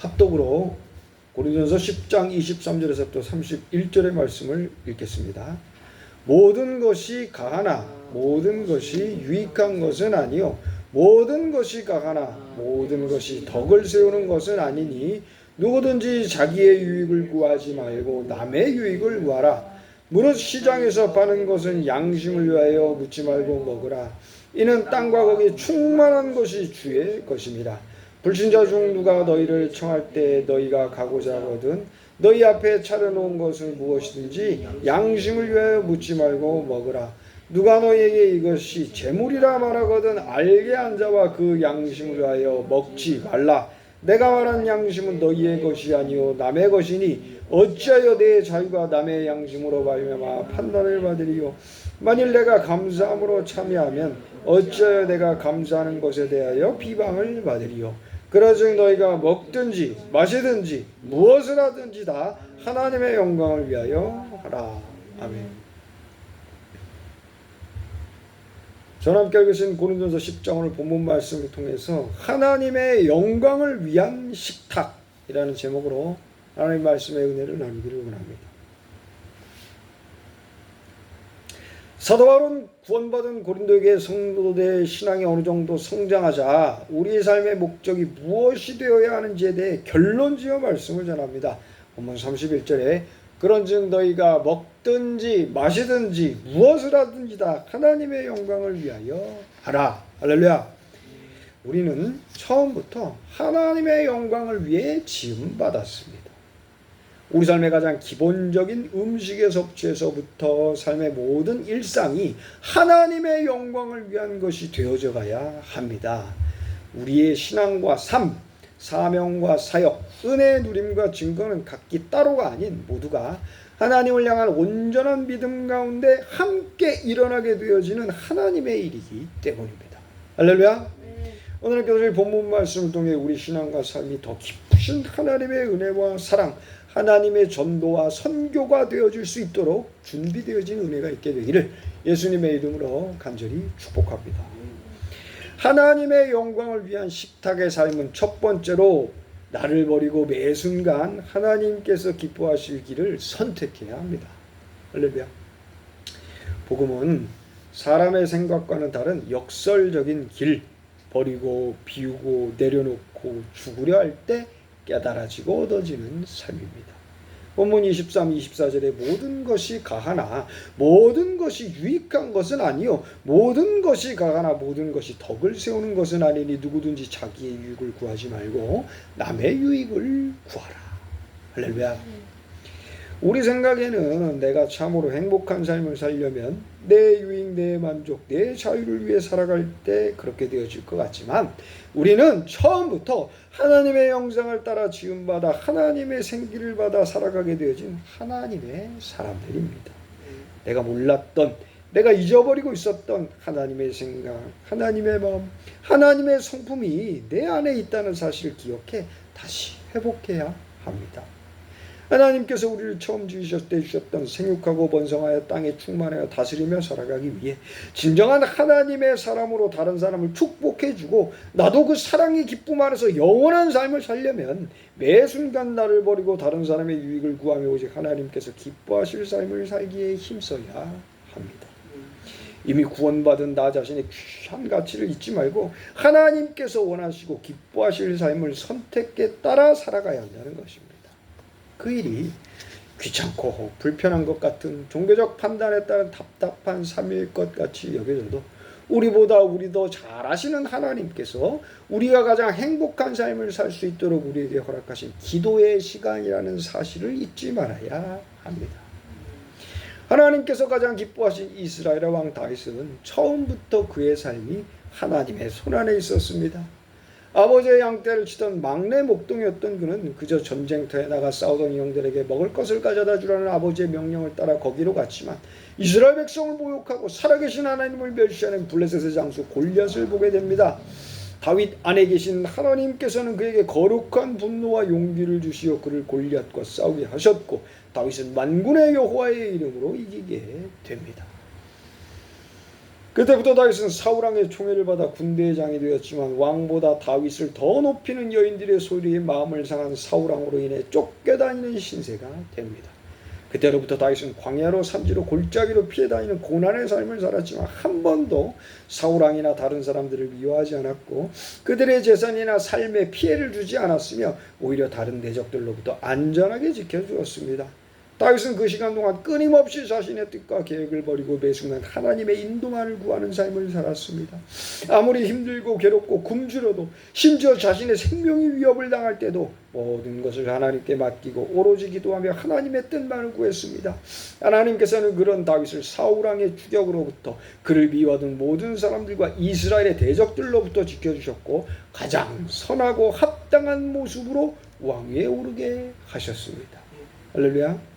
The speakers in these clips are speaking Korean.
합독으로 고린도전서 10장 23절에서부터 31절의 말씀을 읽겠습니다. 모든 것이 가하나 모든 것이 유익한 것은 아니요 모든 것이 가하나 모든 것이 덕을 세우는 것은 아니니 누구든지 자기의 유익을 구하지 말고 남의 유익을 구하라. 무릇 시장에서 파는 것은 양심을 위하여 묻지 말고 먹으라. 이는 땅과 거기 충만한 것이 주의 것입니다. 불신자 중 누가 너희를 청할 때 너희가 가고자 하거든 너희 앞에 차려놓은 것은 무엇이든지 양심을 위하여 묻지 말고 먹으라. 누가 너희에게 이것이 재물이라 말하거든 알게 앉아와 그 양심을 위하여 먹지 말라. 내가 말한 양심은 너희의 것이 아니요 남의 것이니 어찌하여 내 자유가 남의 양심으로 말미암아 판단을 받으리요. 만일 내가 감사함으로 참여하면 어찌하여 내가 감사하는 것에 대하여 비방을 받으리요. 그러즉 너희가 먹든지 마시든지 무엇을 하든지 다 하나님의 영광을 위하여 하라. 아멘. 저와 함께 읽으신 고린도전서 10장 오늘 본문 말씀을 통해서 하나님의 영광을 위한 식탁이라는 제목으로 하나님의 말씀의 은혜를 나누기를 원합니다. 사도 바울은 구원받은 고린도에게 성도들의 신앙이 어느 정도 성장하자 우리의 삶의 목적이 무엇이 되어야 하는지에 대해 결론지어 말씀을 전합니다. 본문 31절에 그런즉 너희가 먹든지 마시든지 무엇을 하든지 다 하나님의 영광을 위하여 하라. 할렐루야. 우리는 처음부터 하나님의 영광을 위해 지음받았습니다. 우리 삶의 가장 기본적인 음식의 섭취에서부터 삶의 모든 일상이 하나님의 영광을 위한 것이 되어져 가야 합니다. 우리의 신앙과 삶, 사명과 사역, 은혜의 누림과 증거는 각기 따로가 아닌 모두가 하나님을 향한 온전한 믿음 가운데 함께 일어나게 되어지는 하나님의 일이기 때문입니다. 할렐루야. 오늘 교회 본문 말씀을 통해 우리 신앙과 삶이 더 깊으신 하나님의 은혜와 사랑, 하나님의 전도와 선교가 되어질 수 있도록 준비되어진 은혜가 있게 되기를 예수님의 이름으로 간절히 축복합니다. 하나님의 영광을 위한 식탁의 삶은 첫 번째로 나를 버리고 매 순간 하나님께서 기뻐하실 길을 선택해야 합니다. 할렐루야. 복음은 사람의 생각과는 다른 역설적인 길, 버리고 비우고 내려놓고 죽으려 할 때 깨달아지고 얻어지는 삶입니다. 본문 23, 24절에 모든 것이 가하나 모든 것이 유익한 것은 아니요 모든 것이 가하나 모든 것이 덕을 세우는 것은 아니니 누구든지 자기의 유익을 구하지 말고 남의 유익을 구하라. 할렐루야. 우리 생각에는 내가 참으로 행복한 삶을 살려면 내 유익, 내 만족, 내 자유를 위해 살아갈 때 그렇게 되어질 것 같지만 우리는 처음부터 하나님의 형상을 따라 지음받아 하나님의 생기를 받아 살아가게 되어진 하나님의 사람들입니다. 내가 몰랐던, 내가 잊어버리고 있었던 하나님의 생각, 하나님의 마음, 하나님의 성품이 내 안에 있다는 사실을 기억해 다시 회복해야 합니다. 하나님께서 우리를 처음 지으셨을 때 주셨던 생육하고 번성하여 땅에 충만하여 다스리며 살아가기 위해 진정한 하나님의 사람으로 다른 사람을 축복해주고 나도 그 사랑의 기쁨 안에서 영원한 삶을 살려면 매 순간 나를 버리고 다른 사람의 유익을 구하며 오직 하나님께서 기뻐하실 삶을 살기에 힘써야 합니다. 이미 구원받은 나 자신의 귀한 가치를 잊지 말고 하나님께서 원하시고 기뻐하실 삶을 선택에 따라 살아가야 한다는 것입니다. 그 일이 귀찮고 불편한 것 같은 종교적 판단에 따른 답답한 삶일 것 같이 여겨져도 우리보다 우리 더 잘 아시는 하나님께서 우리가 가장 행복한 삶을 살 수 있도록 우리에게 허락하신 기도의 시간이라는 사실을 잊지 말아야 합니다. 하나님께서 가장 기뻐하신 이스라엘 왕 다윗은 처음부터 그의 삶이 하나님의 손안에 있었습니다. 아버지의 양떼를 치던 막내 목동이었던 그는 그저 전쟁터에 나가 싸우던 형들에게 먹을 것을 가져다 주라는 아버지의 명령을 따라 거기로 갔지만 이스라엘 백성을 모욕하고 살아계신 하나님을 멸시하는 블레셋의 장수 골리앗을 보게 됩니다. 다윗 안에 계신 하나님께서는 그에게 거룩한 분노와 용기를 주시어 그를 골리앗과 싸우게 하셨고 다윗은 만군의 여호와의 이름으로 이기게 됩니다. 그때부터 다윗은 사울왕의 총애를 받아 군대장이 되었지만 왕보다 다윗을 더 높이는 여인들의 소리에 마음을 상한 사울왕으로 인해 쫓겨다니는 신세가 됩니다. 그때로부터 다윗은 광야로 산지로 골짜기로 피해 다니는 고난의 삶을 살았지만 한 번도 사울왕이나 다른 사람들을 미워하지 않았고 그들의 재산이나 삶에 피해를 주지 않았으며 오히려 다른 대적들로부터 안전하게 지켜주었습니다. 다윗은 그 시간 동안 끊임없이 자신의 뜻과 계획을 버리고 매 순간 하나님의 인도만을 구하는 삶을 살았습니다. 아무리 힘들고 괴롭고 굶주려도 심지어 자신의 생명이 위협을 당할 때도 모든 것을 하나님께 맡기고 오로지 기도하며 하나님의 뜻만을 구했습니다. 하나님께서는 그런 다윗을 사울왕의 추격으로부터 그를 미워하던 모든 사람들과 이스라엘의 대적들로부터 지켜주셨고 가장 선하고 합당한 모습으로 왕위에 오르게 하셨습니다. 할렐루야.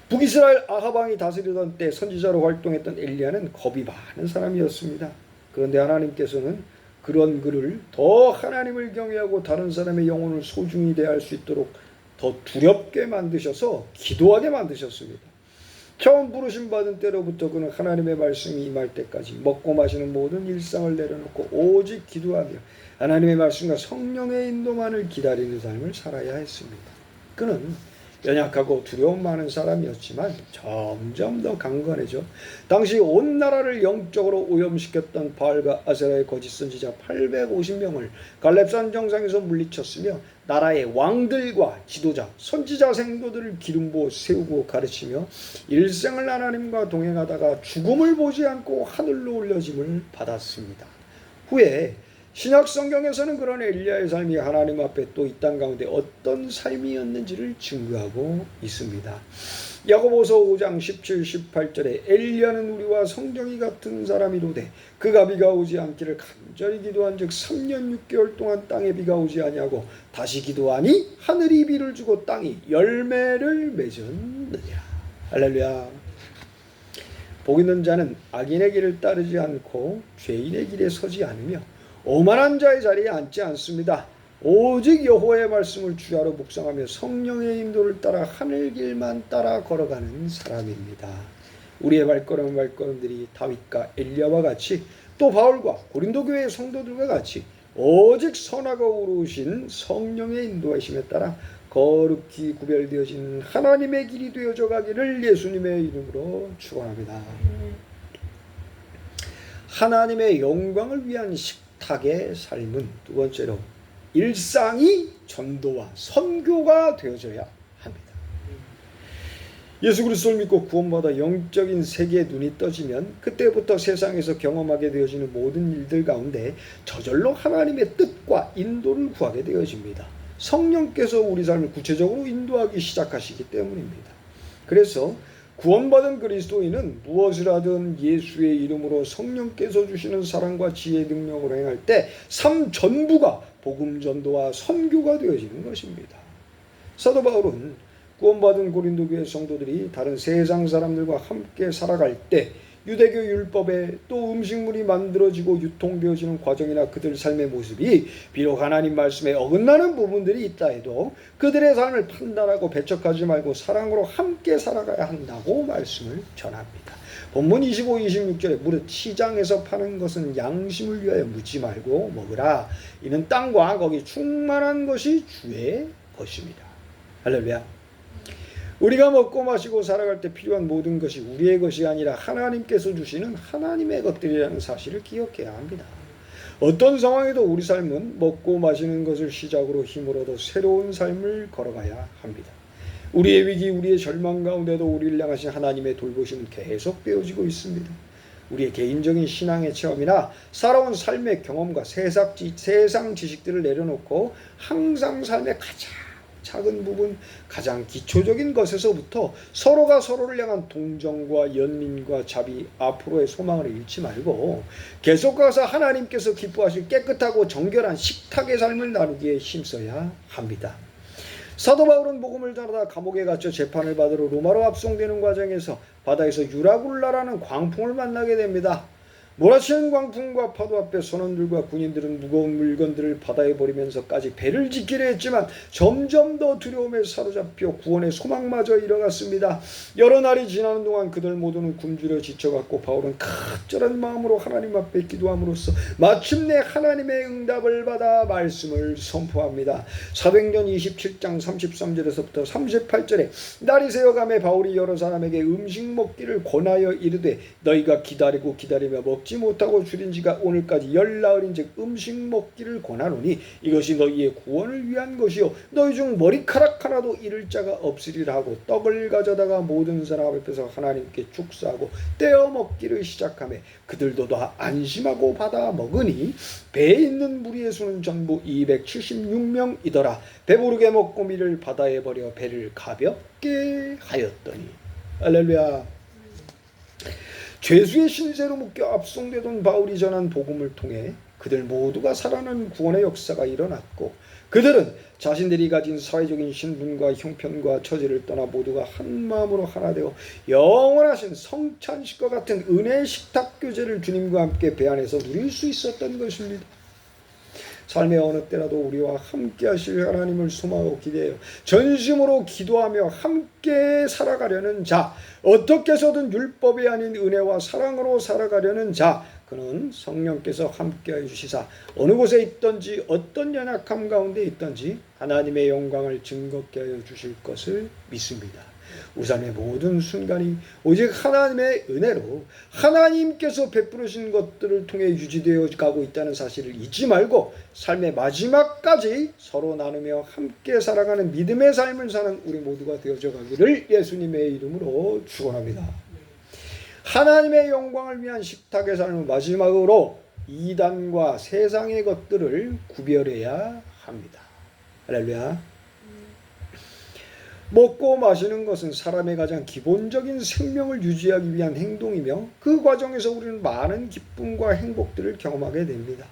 북이스라엘 아합 왕이 다스리던 때 선지자로 활동했던 엘리야는 겁이 많은 사람이었습니다. 그런데 하나님께서는 그런 그를 더 하나님을 경외하고 다른 사람의 영혼을 소중히 대할 수 있도록 더 두렵게 만드셔서 기도하게 만드셨습니다. 처음 부르심 받은 때로부터 그는 하나님의 말씀이 임할 때까지 먹고 마시는 모든 일상을 내려놓고 오직 기도하며 하나님의 말씀과 성령의 인도만을 기다리는 삶을 살아야 했습니다. 그는 연약하고 두려움 많은 사람이었지만 점점 더 강건해져 당시 온 나라를 영적으로 오염시켰던 바알과 아세라의 거짓 선지자 850명을 갈렙산 정상에서 물리쳤으며 나라의 왕들과 지도자, 선지자 생도들을 기름 부어 세우고 가르치며 일생을 하나님과 동행하다가 죽음을 보지 않고 하늘로 올려짐을 받았습니다. 후에 신약 성경에서는 그런 엘리야의 삶이 하나님 앞에 또 이 땅 가운데 어떤 삶이었는지를 증거하고 있습니다. 야고보서 5장 17, 18절에 엘리야는 우리와 성정이 같은 사람이로되 그가 비가 오지 않기를 간절히 기도한즉 3년 6개월 동안 땅에 비가 오지 아니하고 다시 기도하니 하늘이 비를 주고 땅이 열매를 맺었느냐. 할렐루야. 복 있는 자는 악인의 길을 따르지 않고 죄인의 길에 서지 않으며 오만한 자의 자리에 앉지 않습니다. 오직 여호와의 말씀을 주야로 묵상하며 성령의 인도를 따라 하늘 길만 따라 걸어가는 사람입니다. 우리의 발걸음들이 다윗과 엘리야와 같이 또 바울과 고린도 교회의 성도들과 같이 오직 선하고 의로우신 성령의 인도하심에 따라 거룩히 구별되어진 하나님의 길이 되어져 가기를 예수님의 이름으로 축원합니다. 하나님의 영광을 위한 식탁의 삶은 두 번째로 일상이 전도와 선교가 되어져야 합니다. 예수 그리스도를 믿고 구원받아 영적인 세계에 눈이 떠지면 그때부터 세상에서 경험하게 되어지는 모든 일들 가운데 저절로 하나님의 뜻과 인도를 구하게 되어집니다. 성령께서 우리 삶을 구체적으로 인도하기 시작하시기 때문입니다. 그래서 구원받은 그리스도인은 무엇을 하든 예수의 이름으로 성령께서 주시는 사랑과 지혜의 능력으로 행할 때 삶 전부가 복음 전도와 선교가 되어지는 것입니다. 사도 바울은 구원받은 고린도 교회 성도들이 다른 세상 사람들과 함께 살아갈 때 유대교 율법에 또 음식물이 만들어지고 유통되어지는 과정이나 그들 삶의 모습이 비록 하나님 말씀에 어긋나는 부분들이 있다 해도 그들의 삶을 판단하고 배척하지 말고 사랑으로 함께 살아가야 한다고 말씀을 전합니다. 본문 25, 26절에 무릇 시장에서 파는 것은 양심을 위하여 묻지 말고 먹으라. 이는 땅과 거기 충만한 것이 주의 것입니다. 할렐루야. 우리가 먹고 마시고 살아갈 때 필요한 모든 것이 우리의 것이 아니라 하나님께서 주시는 하나님의 것들이라는 사실을 기억해야 합니다. 어떤 상황에도 우리 삶은 먹고 마시는 것을 시작으로 힘을 얻어 새로운 삶을 걸어가야 합니다. 우리의 위기, 우리의 절망 가운데도 우리를 향하신 하나님의 돌보심은 계속 되어지고 있습니다. 우리의 개인적인 신앙의 체험이나 살아온 삶의 경험과 세상 지식들을 내려놓고 항상 삶의 가장 작은 부분, 가장 기초적인 것에서부터 서로가 서로를 향한 동정과 연민과 자비, 앞으로의 소망을 잃지 말고 계속 가서 하나님께서 기뻐하실 깨끗하고 정결한 식탁의 삶을 나누기에 힘써야 합니다. 사도 바울은 복음을 전하다 감옥에 갇혀 재판을 받으러 로마로 압송되는 과정에서 바다에서 유라굴라라는 광풍을 만나게 됩니다. 몰아치는 광풍과 파도 앞에 선원들과 군인들은 무거운 물건들을 바다에 버리면서까지 배를 지키려 했지만 점점 더 두려움에 사로잡혀 구원의 소망마저 잃어갔습니다. 여러 날이 지나는 동안 그들 모두는 굶주려 지쳐갔고 바울은 간절한 마음으로 하나님 앞에 기도함으로써 마침내 하나님의 응답을 받아 말씀을 선포합니다. 사도행전 27장 33절에서부터 38절에 날이 새어가매 바울이 여러 사람에게 음식 먹기를 권하여 이르되 너희가 기다리고 기다리며 먹지 못하고 줄인 지가 오늘까지 열나흘인즉 음식 먹기를 권하노니 이것이 너희의 구원을 위한 것이요 너희 중 머리카락 하나도 잃을 자가 없으리라 하고 떡을 가져다가 모든 사람 앞에서 하나님께 축사하고 떼어 먹기를 시작하매 그들도 다 안심하고 받아 먹으니 배에 있는 무리의 수는 전부 276명이더라. 배부르게 먹고 미를 바다에 버려 배를 가볍게 하였더니. 할렐루야. 죄수의 신세로 묶여 압송되던 바울이 전한 복음을 통해 그들 모두가 살아나는 구원의 역사가 일어났고 그들은 자신들이 가진 사회적인 신분과 형편과 처지를 떠나 모두가 한 마음으로 하나 되어 영원하신 성찬식과 같은 은혜의 식탁 교제를 주님과 함께 배 안에서 누릴 수 있었던 것입니다. 삶의 어느 때라도 우리와 함께 하실 하나님을 소망하고 기대해요. 전심으로 기도하며 함께 살아가려는 자, 어떻게 해서든 율법이 아닌 은혜와 사랑으로 살아가려는 자, 그는 성령께서 함께하여 주시사 어느 곳에 있든지 어떤 연약함 가운데 있든지 하나님의 영광을 증거케 하여 주실 것을 믿습니다. 우리 삶의 모든 순간이 오직 하나님의 은혜로 하나님께서 베푸르신 것들을 통해 유지되어 가고 있다는 사실을 잊지 말고 삶의 마지막까지 서로 나누며 함께 살아가는 믿음의 삶을 사는 우리 모두가 되어져 가기를 예수님의 이름으로 축원합니다. 하나님의 영광을 위한 식탁의 삶은 마지막으로 이단과 세상의 것들을 구별해야 합니다. 할렐루야. 먹고 마시는 것은 사람의 가장 기본적인 생명을 유지하기 위한 행동이며 그 과정에서 우리는 많은 기쁨과 행복들을 경험하게 됩니다.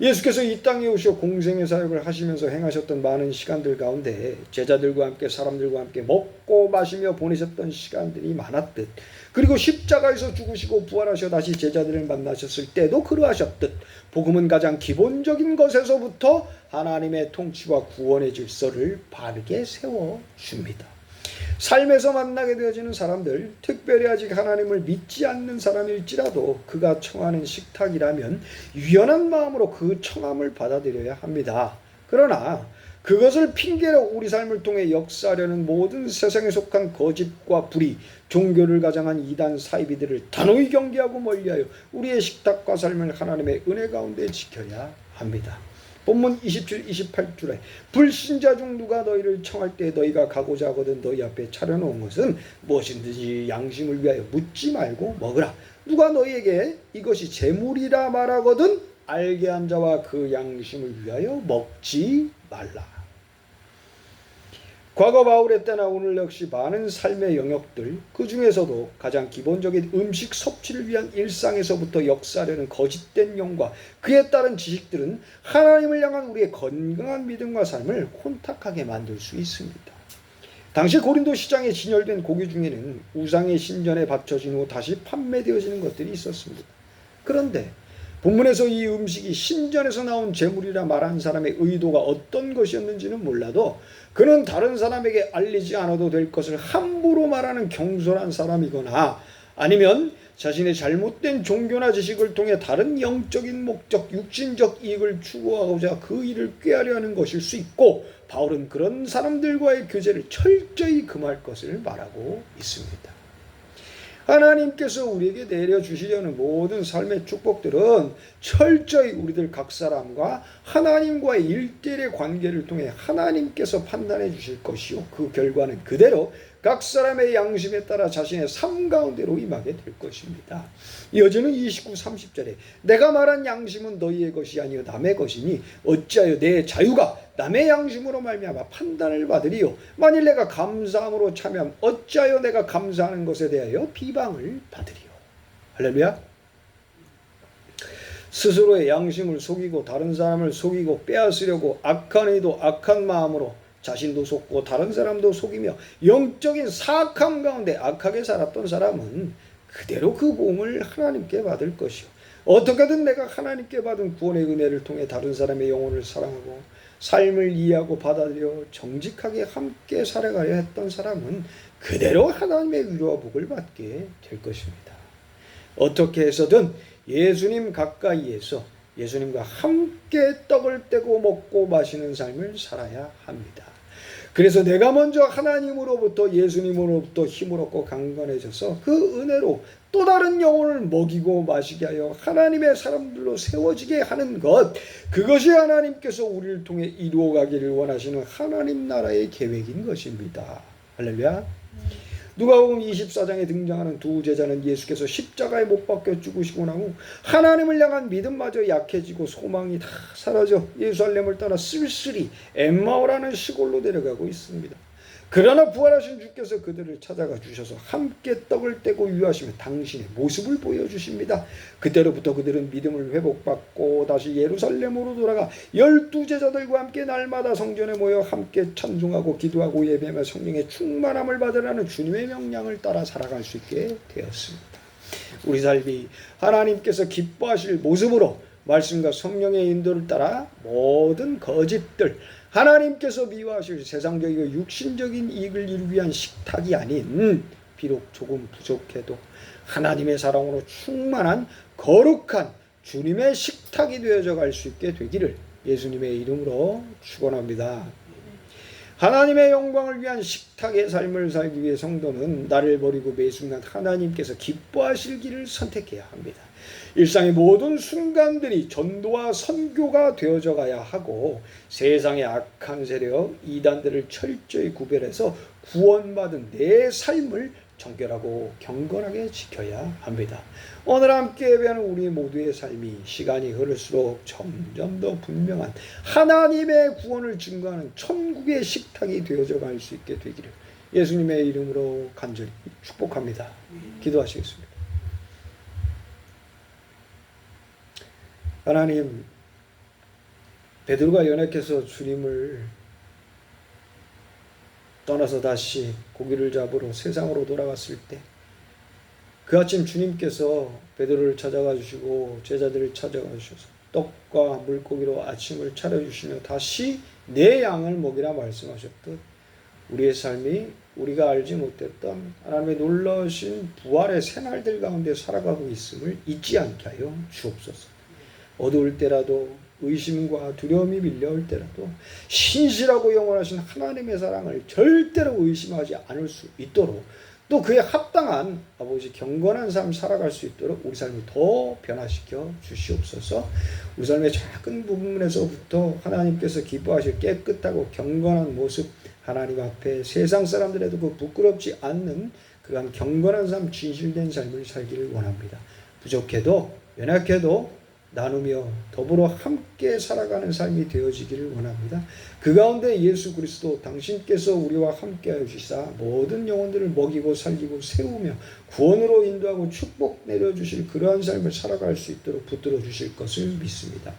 예수께서 이 땅에 오셔 공생의 사역을 하시면서 행하셨던 많은 시간들 가운데 제자들과 함께 사람들과 함께 먹고 마시며 보내셨던 시간들이 많았듯 그리고 십자가에서 죽으시고 부활하셔 다시 제자들을 만나셨을 때도 그러하셨듯 복음은 가장 기본적인 것에서부터 하나님의 통치와 구원의 질서를 바르게 세워줍니다. 삶에서 만나게 되어지는 사람들, 특별히 아직 하나님을 믿지 않는 사람일지라도 그가 청하는 식탁이라면 유연한 마음으로 그 청함을 받아들여야 합니다. 그러나 그것을 핑계로 우리 삶을 통해 역사하려는 모든 세상에 속한 거짓과 불의, 종교를 가장한 이단 사이비들을 단호히 경계하고 멀리하여 우리의 식탁과 삶을 하나님의 은혜 가운데 지켜야 합니다. 본문 27, 28절에 불신자 중 누가 너희를 청할 때 너희가 가고자 하거든 너희 앞에 차려놓은 것은 무엇이든지 양심을 위하여 묻지 말고 먹으라. 누가 너희에게 이것이 재물이라 말하거든 알게 한 자와 그 양심을 위하여 먹지 말라. 과거 바울의 때나 오늘 역시 많은 삶의 영역들, 그 중에서도 가장 기본적인 음식 섭취를 위한 일상에서부터 역사하려는 거짓된 영과 그에 따른 지식들은 하나님을 향한 우리의 건강한 믿음과 삶을 혼탁하게 만들 수 있습니다. 당시 고린도 시장에 진열된 고기 중에는 우상의 신전에 바쳐진 후 다시 판매되어지는 것들이 있었습니다. 그런데 본문에서 이 음식이 신전에서 나온 제물이라 말한 사람의 의도가 어떤 것이었는지는 몰라도 그는 다른 사람에게 알리지 않아도 될 것을 함부로 말하는 경솔한 사람이거나 아니면 자신의 잘못된 종교나 지식을 통해 다른 영적인 목적, 육신적 이익을 추구하고자 그 일을 꾀하려 하는 것일 수 있고 바울은 그런 사람들과의 교제를 철저히 금할 것을 말하고 있습니다. 하나님께서 우리에게 내려주시려는 모든 삶의 축복들은 철저히 우리들 각 사람과 하나님과의 일대일의 관계를 통해 하나님께서 판단해 주실 것이요 그 결과는 그대로 각 사람의 양심에 따라 자신의 삶 가운데로 임하게 될 것입니다. 이어지는 29, 30절에 내가 말한 양심은 너희의 것이 아니요 남의 것이니 어찌하여 내 자유가 남의 양심으로 말미암아 판단을 받으리요 만일 내가 감사함으로 참여하면 어찌하여 내가 감사하는 것에 대하여 비방을 받으리요. 할렐루야. 스스로의 양심을 속이고 다른 사람을 속이고 빼앗으려고 악한 의도 악한 마음으로 자신도 속고 다른 사람도 속이며 영적인 사악함 가운데 악하게 살았던 사람은 그대로 그 보응을 하나님께 받을 것이요 어떻게든 내가 하나님께 받은 구원의 은혜를 통해 다른 사람의 영혼을 사랑하고 삶을 이해하고 받아들여 정직하게 함께 살아가려 했던 사람은 그대로 하나님의 위로와 복을 받게 될 것입니다. 어떻게 해서든 예수님 가까이에서 예수님과 함께 떡을 떼고 먹고 마시는 삶을 살아야 합니다. 그래서 내가 먼저 하나님으로부터 예수님으로부터 힘을 얻고 강건해져서 그 은혜로 또 다른 영혼을 먹이고 마시게 하여 하나님의 사람들로 세워지게 하는 것, 그것이 하나님께서 우리를 통해 이루어가기를 원하시는 하나님 나라의 계획인 것입니다. 할렐루야. 누가복음 24장에 등장하는 두 제자는 예수께서 십자가에 못 박혀 죽으시고 나고 하나님을 향한 믿음마저 약해지고 소망이 다 사라져 예루살렘을 떠나 쓸쓸히 엠마오라는 시골로 내려가고 있습니다. 그러나 부활하신 주께서 그들을 찾아가 주셔서 함께 떡을 떼고 유하시며 당신의 모습을 보여주십니다. 그때로부터 그들은 믿음을 회복받고 다시 예루살렘으로 돌아가 12제자들과 함께 날마다 성전에 모여 함께 찬송하고 기도하고 예배하며 성령의 충만함을 받으라는 주님의 명령을 따라 살아갈 수 있게 되었습니다. 우리 삶이 하나님께서 기뻐하실 모습으로 말씀과 성령의 인도를 따라 모든 거짓들, 하나님께서 미워하실 세상적이고 육신적인 이익을 이루기 위한 식탁이 아닌 비록 조금 부족해도 하나님의 사랑으로 충만한 거룩한 주님의 식탁이 되어져 갈 수 있게 되기를 예수님의 이름으로 축원합니다. 하나님의 영광을 위한 식탁의 삶을 살기 위해 성도는 나를 버리고 매 순간 하나님께서 기뻐하실 길을 선택해야 합니다. 일상의 모든 순간들이 전도와 선교가 되어져 가야 하고 세상의 악한 세력, 이단들을 철저히 구별해서 구원받은 내 삶을 정결하고 경건하게 지켜야 합니다. 오늘 함께 예배하는 우리 모두의 삶이 시간이 흐를수록 점점 더 분명한 하나님의 구원을 증거하는 천국의 식탁이 되어져 갈 수 있게 되기를 예수님의 이름으로 간절히 축복합니다. 기도하시겠습니다. 하나님, 베드로가 연약해서 주님을 떠나서 다시 고기를 잡으러 세상으로 돌아갔을 때 그 아침 주님께서 베드로를 찾아가 주시고 제자들을 찾아가 주셔서 떡과 물고기로 아침을 차려주시며 다시 내 양을 먹이라 말씀하셨듯 우리의 삶이 우리가 알지 못했던 하나님의 놀라우신 부활의 새날들 가운데 살아가고 있음을 잊지 않게 하여 주옵소서. 어두울 때라도 의심과 두려움이 밀려올 때라도 신실하고 영원하신 하나님의 사랑을 절대로 의심하지 않을 수 있도록 또 그에 합당한 아버지 경건한 삶 살아갈 수 있도록 우리 삶을 더 변화시켜 주시옵소서. 우리 삶의 작은 부분에서부터 하나님께서 기뻐하실 깨끗하고 경건한 모습, 하나님 앞에 세상 사람들에도 그 부끄럽지 않는 그간 경건한 삶, 진실된 삶을 살기를 원합니다. 부족해도 연약해도 나누며 더불어 함께 살아가는 삶이 되어지기를 원합니다. 그 가운데 예수 그리스도 당신께서 우리와 함께하여 주시사 모든 영혼들을 먹이고 살리고 세우며 구원으로 인도하고 축복 내려주실 그러한 삶을 살아갈 수 있도록 붙들어 주실 것을 믿습니다.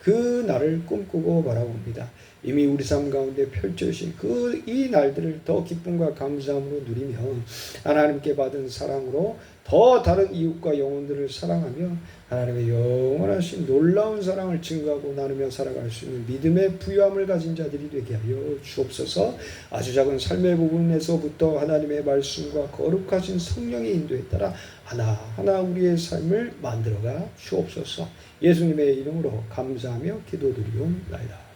그 날을 꿈꾸고 바라봅니다. 이미 우리 삶 가운데 펼쳐주신 이 날들을 더 기쁨과 감사함으로 누리며 하나님께 받은 사랑으로 더 다른 이웃과 영혼들을 사랑하며 하나님의 영원하신 놀라운 사랑을 증거하고 나누며 살아갈 수 있는 믿음의 부유함을 가진 자들이 되게 하여 주옵소서. 아주 작은 삶의 부분에서부터 하나님의 말씀과 거룩하신 성령의 인도에 따라 하나하나 우리의 삶을 만들어가 주옵소서. 예수님의 이름으로 감사하며 기도드리옵나이다.